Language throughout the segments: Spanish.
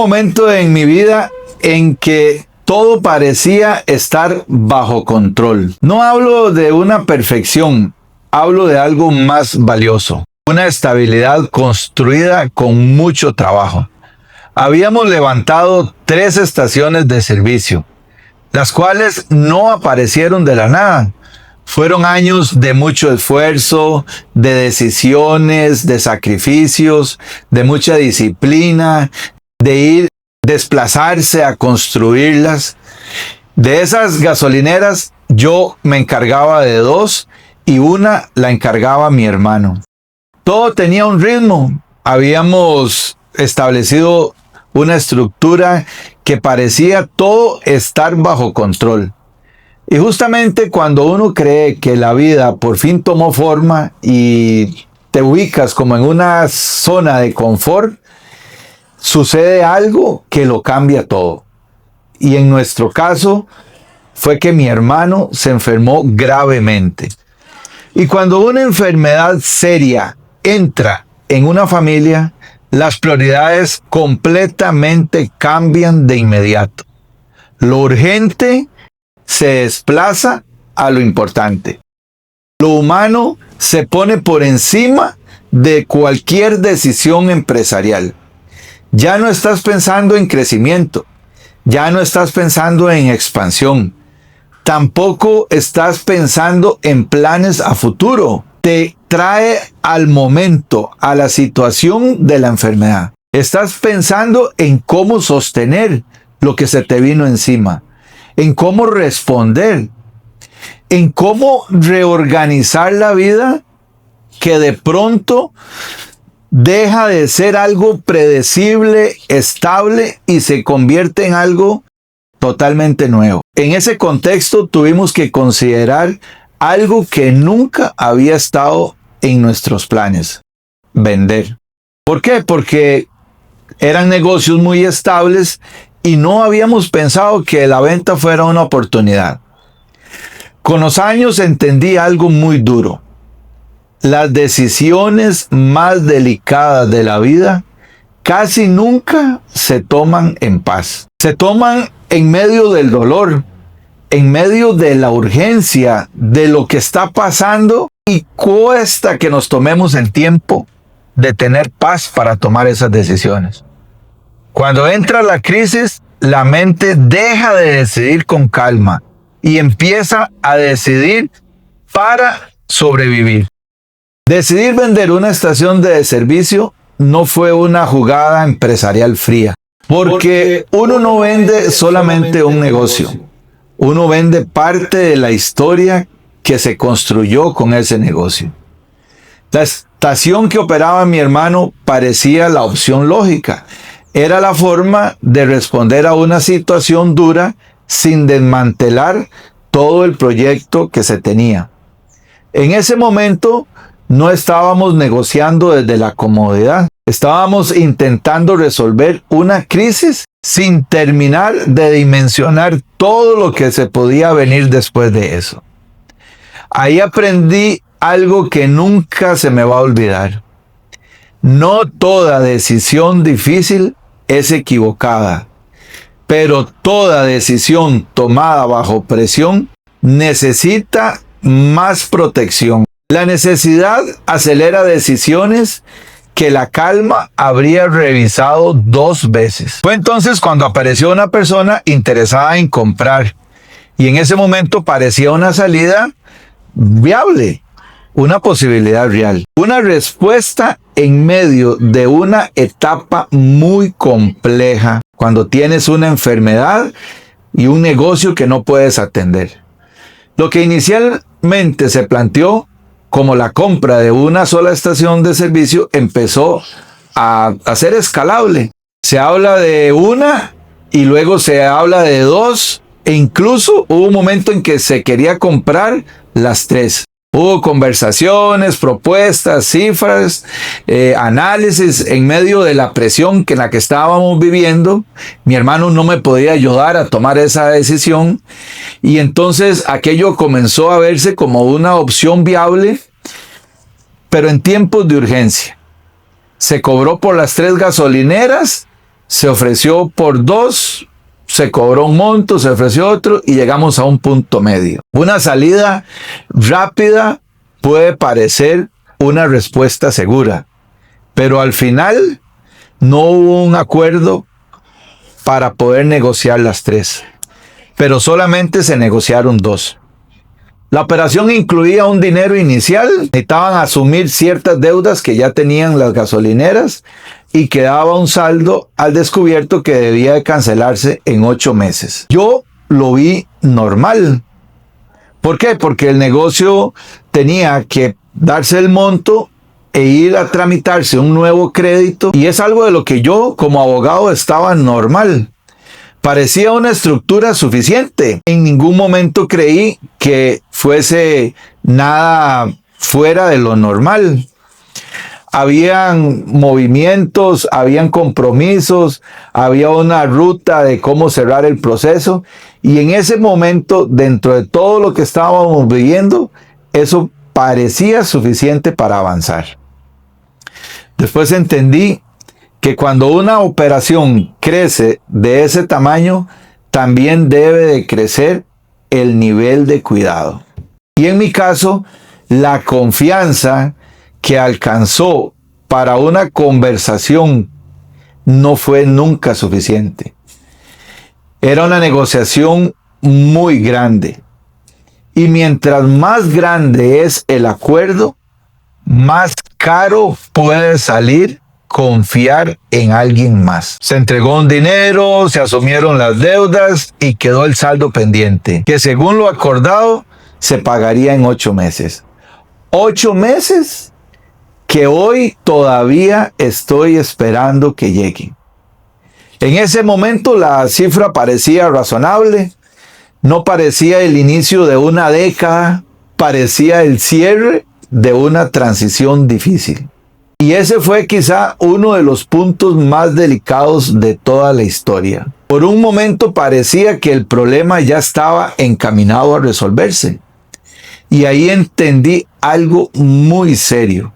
momento en mi vida en que todo parecía estar bajo control. No hablo de una perfección, hablo de algo más valioso. Una estabilidad construida con mucho trabajo. Habíamos levantado 3 estaciones de servicio, las cuales no aparecieron de la nada. Fueron años de mucho esfuerzo, de decisiones, de sacrificios, de mucha disciplina, de desplazarse a construirlas. De esas gasolineras yo me encargaba de 2 y una la encargaba mi hermano. Todo tenía un ritmo. Habíamos establecido una estructura que parecía todo estar bajo control. Y justamente cuando uno cree que la vida por fin tomó forma y te ubicas como en una zona de confort, sucede algo que lo cambia todo. Y en nuestro caso fue que mi hermano se enfermó gravemente. Y cuando una enfermedad seria entra en una familia, las prioridades completamente cambian de inmediato. Lo urgente se desplaza a lo importante. Lo humano se pone por encima de cualquier decisión empresarial. Ya no estás pensando en crecimiento, ya no estás pensando en expansión, tampoco estás pensando en planes a futuro. Te trae al momento, a la situación de la enfermedad. Estás pensando en cómo sostener lo que se te vino encima, en cómo responder, en cómo reorganizar la vida que de pronto deja de ser algo predecible, estable y se convierte en algo totalmente nuevo. En ese contexto tuvimos que considerar algo que nunca había estado en nuestros planes: vender. ¿Por qué? Porque eran negocios muy estables y no habíamos pensado que la venta fuera una oportunidad. Con los años entendí algo muy duro. Las decisiones más delicadas de la vida casi nunca se toman en paz. Se toman en medio del dolor, en medio de la urgencia, de lo que está pasando, y cuesta que nos tomemos el tiempo de tener paz para tomar esas decisiones. Cuando entra la crisis, la mente deja de decidir con calma y empieza a decidir para sobrevivir. Decidir vender una estación de servicio no fue una jugada empresarial fría, porque uno no vende solamente un negocio, uno vende parte de la historia que se construyó con ese negocio. La estación que operaba mi hermano parecía la opción lógica. Era la forma de responder a una situación dura sin desmantelar todo el proyecto que se tenía. En ese momento no estábamos negociando desde la comodidad. Estábamos intentando resolver una crisis sin terminar de dimensionar todo lo que se podía venir después de eso. Ahí aprendí algo que nunca se me va a olvidar. No toda decisión difícil es equivocada, pero toda decisión tomada bajo presión necesita más protección. La necesidad acelera decisiones que la calma habría revisado 2 veces. Fue entonces cuando apareció una persona interesada en comprar, y en ese momento parecía una salida viable, una posibilidad real, una respuesta en medio de una etapa muy compleja, cuando tienes una enfermedad y un negocio que no puedes atender. Lo que inicialmente se planteó como la compra de una sola estación de servicio empezó a ser escalable. Se habla de una y luego se habla de 2, e incluso hubo un momento en que se quería comprar las 3. Hubo conversaciones, propuestas, cifras, análisis en medio de la presión en la que estábamos viviendo. Mi hermano no me podía ayudar a tomar esa decisión, y entonces aquello comenzó a verse como una opción viable, pero en tiempos de urgencia. Se cobró por las 3 gasolineras, se ofreció por 2, se cobró un monto, se ofreció otro y llegamos a un punto medio. Una salida rápida puede parecer una respuesta segura, pero al final no hubo un acuerdo para poder negociar las 3, pero solamente se negociaron 2. La operación incluía un dinero inicial, necesitaban asumir ciertas deudas que ya tenían las gasolineras y quedaba un saldo al descubierto que debía de cancelarse en 8 meses. Yo lo vi normal. ¿Por qué? Porque el negocio tenía que darse el monto e ir a tramitarse un nuevo crédito, y es algo de lo que yo como abogado estaba normal. Parecía una estructura suficiente. En ningún momento creí que fuese nada fuera de lo normal. Habían movimientos, habían compromisos, había una ruta de cómo cerrar el proceso, y en ese momento, dentro de todo lo que estábamos viviendo, eso parecía suficiente para avanzar. Después entendí que cuando una operación crece de ese tamaño, también debe de crecer el nivel de cuidado. Y en mi caso, la confianza que alcanzó para una conversación no fue nunca suficiente. Era una negociación muy grande. Y mientras más grande es el acuerdo, más caro puede salir confiar en alguien más. Se entregó un dinero, se asumieron las deudas y quedó el saldo pendiente, que según lo acordado se pagaría en 8 meses. 8 meses que hoy todavía estoy esperando que lleguen. En ese momento la cifra parecía razonable, no parecía el inicio de una década, parecía el cierre de una transición difícil. Y ese fue quizá uno de los puntos más delicados de toda la historia. Por un momento parecía que el problema ya estaba encaminado a resolverse. Y ahí entendí algo muy serio.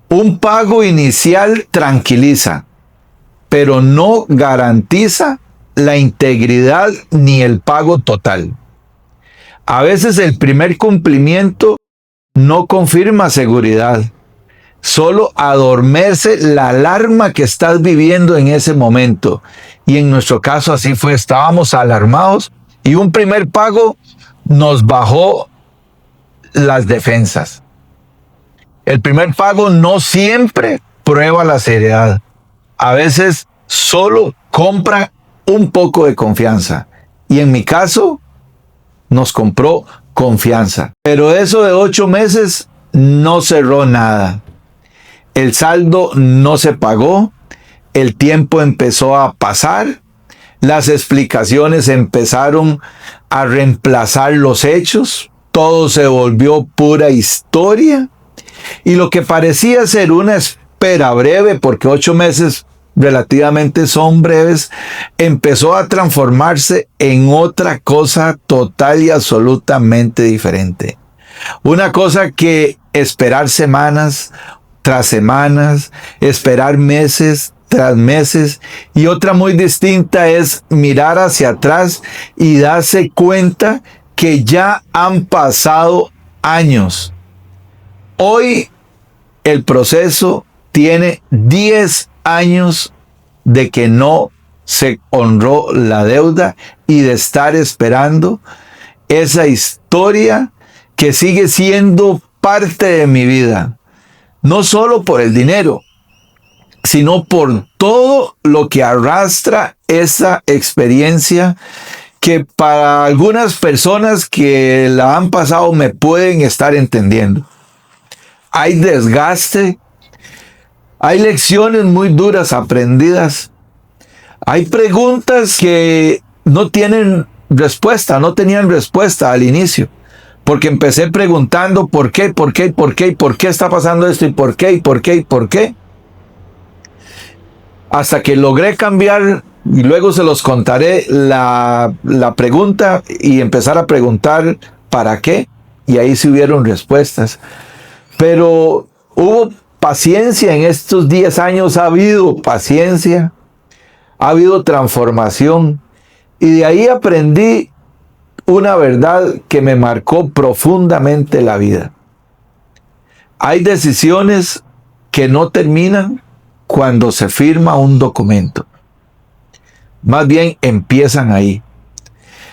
Un pago inicial tranquiliza, pero no garantiza la integridad ni el pago total. A veces el primer cumplimiento no confirma seguridad. Solo adormece la alarma que estás viviendo en ese momento. Y en nuestro caso así fue, estábamos alarmados y un primer pago nos bajó las defensas. El primer pago no siempre prueba la seriedad. A veces solo compra un poco de confianza. Y en mi caso, nos compró confianza. Pero eso de 8 meses no cerró nada. El saldo no se pagó, el tiempo empezó a pasar, las explicaciones empezaron a reemplazar los hechos, todo se volvió pura historia, y lo que parecía ser una espera breve, porque 8 meses relativamente son breves, empezó a transformarse en otra cosa total y absolutamente diferente. Una cosa que esperar semanas tras semanas, esperar meses tras meses, y otra muy distinta es mirar hacia atrás y darse cuenta que ya han pasado años. Hoy el proceso tiene 10 años de que no se honró la deuda y de estar esperando esa historia que sigue siendo parte de mi vida. No solo por el dinero, sino por todo lo que arrastra esa experiencia, que para algunas personas que la han pasado me pueden estar entendiendo. Hay desgaste, hay lecciones muy duras aprendidas, hay preguntas que no tienen respuesta, no tenían respuesta al inicio. Porque empecé preguntando por qué está pasando esto, y por qué. Hasta que logré cambiar, y luego se los contaré, la pregunta, y empezar a preguntar ¿para qué? Y ahí sí hubieron respuestas. Pero hubo paciencia en estos 10 años, ha habido paciencia, ha habido transformación y de ahí aprendí una verdad que me marcó profundamente la vida. Hay decisiones que no terminan cuando se firma un documento. Más bien empiezan ahí.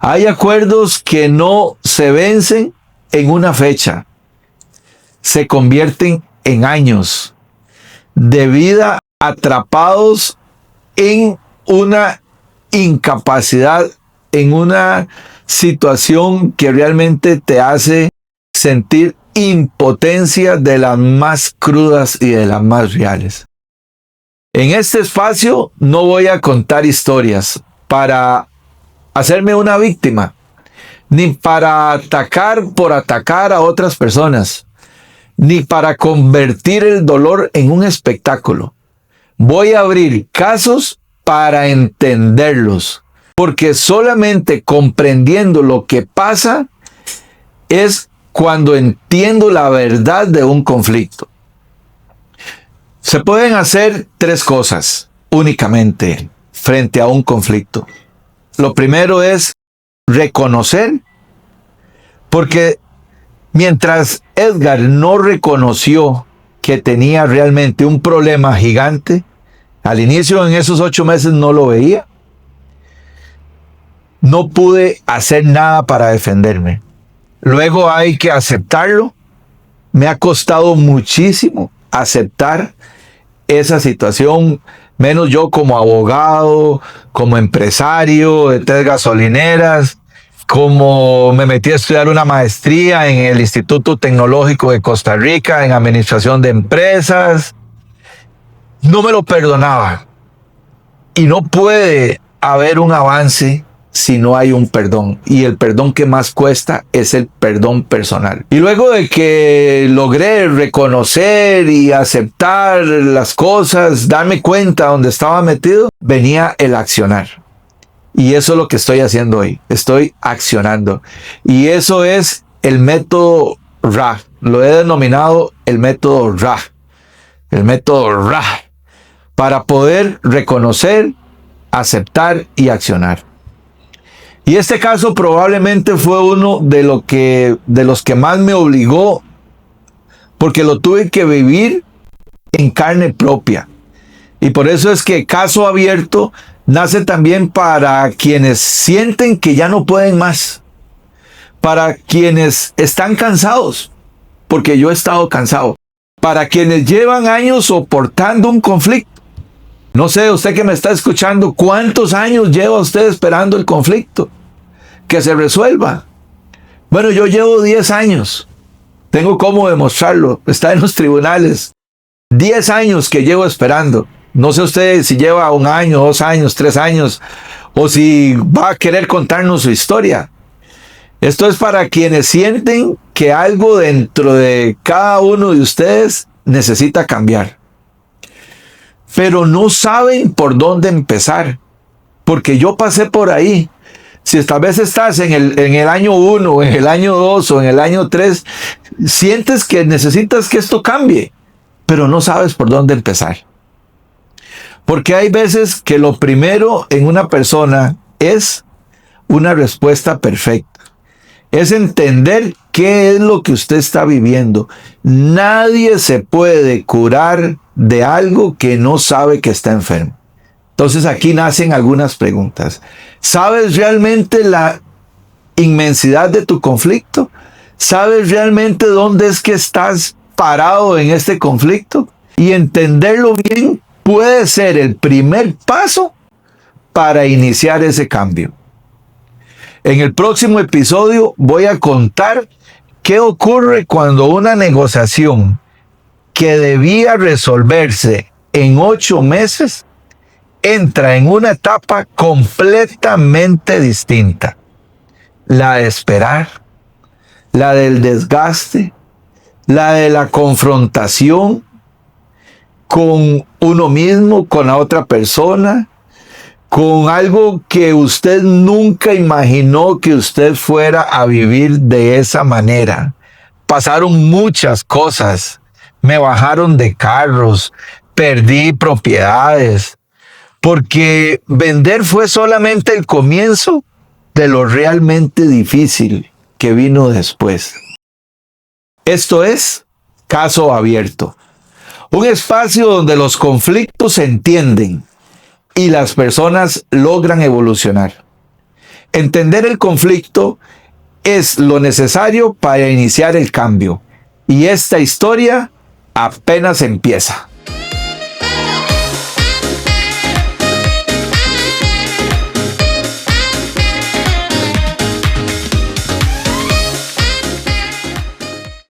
Hay acuerdos que no se vencen en una fecha. Se convierten en años de vida atrapados en una incapacidad, en una situación que realmente te hace sentir impotencia de las más crudas y de las más reales. En este espacio no voy a contar historias para hacerme una víctima, ni para atacar por atacar a otras personas, ni para convertir el dolor en un espectáculo. Voy a abrir casos para entenderlos, porque solamente comprendiendo lo que pasa es cuando entiendo la verdad de un conflicto. Se pueden hacer tres cosas únicamente frente a un conflicto. Lo primero es reconocer, porque mientras Edgar no reconoció que tenía realmente un problema gigante, al inicio en esos 8 meses no lo veía, no pude hacer nada para defenderme. Luego hay que aceptarlo. Me ha costado muchísimo aceptar esa situación, menos yo como abogado, como empresario de 3 gasolineras, como me metí a estudiar una maestría en el Instituto Tecnológico de Costa Rica en Administración de Empresas. No me lo perdonaba. Y no puede haber un avance si no hay un perdón. Y el perdón que más cuesta es el perdón personal. Y luego de que logré reconocer y aceptar las cosas, darme cuenta dónde estaba metido, venía el accionar. Y eso es lo que estoy haciendo hoy. Estoy accionando. Y eso es el método RA. Lo he denominado el método RA. El método RA. Para poder reconocer, aceptar y accionar. Y este caso probablemente fue uno de los que más me obligó, porque lo tuve que vivir en carne propia. Y por eso es que Caso Abierto nace también para quienes sienten que ya no pueden más, para quienes están cansados, porque yo he estado cansado, para quienes llevan años soportando un conflicto. No sé, usted que me está escuchando, ¿cuántos años lleva usted esperando el conflicto? Que se resuelva. Bueno, yo llevo 10 años. Tengo cómo demostrarlo. Está en los tribunales. 10 años que llevo esperando. No sé usted si lleva 1 año, 2 años, 3 años, o si va a querer contarnos su historia. Esto es para quienes sienten que algo dentro de cada uno de ustedes necesita cambiar, pero no saben por dónde empezar, porque yo pasé por ahí. Si tal vez estás en el año 1, en el año 2 o en el año 3, sientes que necesitas que esto cambie, pero no sabes por dónde empezar. Porque hay veces que lo primero en una persona es una respuesta perfecta. Es entender qué es lo que usted está viviendo. Nadie se puede curar de algo que no sabe que está enfermo. Entonces aquí nacen algunas preguntas. ¿Sabes realmente la inmensidad de tu conflicto? ¿Sabes realmente dónde es que estás parado en este conflicto? Y entenderlo bien puede ser el primer paso para iniciar ese cambio. En el próximo episodio voy a contar qué ocurre cuando una negociación que debía resolverse en 8 meses entra en una etapa completamente distinta. La de esperar, la del desgaste, la de la confrontación con uno mismo, con la otra persona, con algo que usted nunca imaginó que usted fuera a vivir de esa manera. Pasaron muchas cosas. Me bajaron de carros, perdí propiedades, Porque vender fue solamente el comienzo de lo realmente difícil que vino después. Esto es Caso Abierto, un espacio donde los conflictos se entienden y las personas logran evolucionar. Entender el conflicto es lo necesario para iniciar el cambio, y esta historia apenas empieza.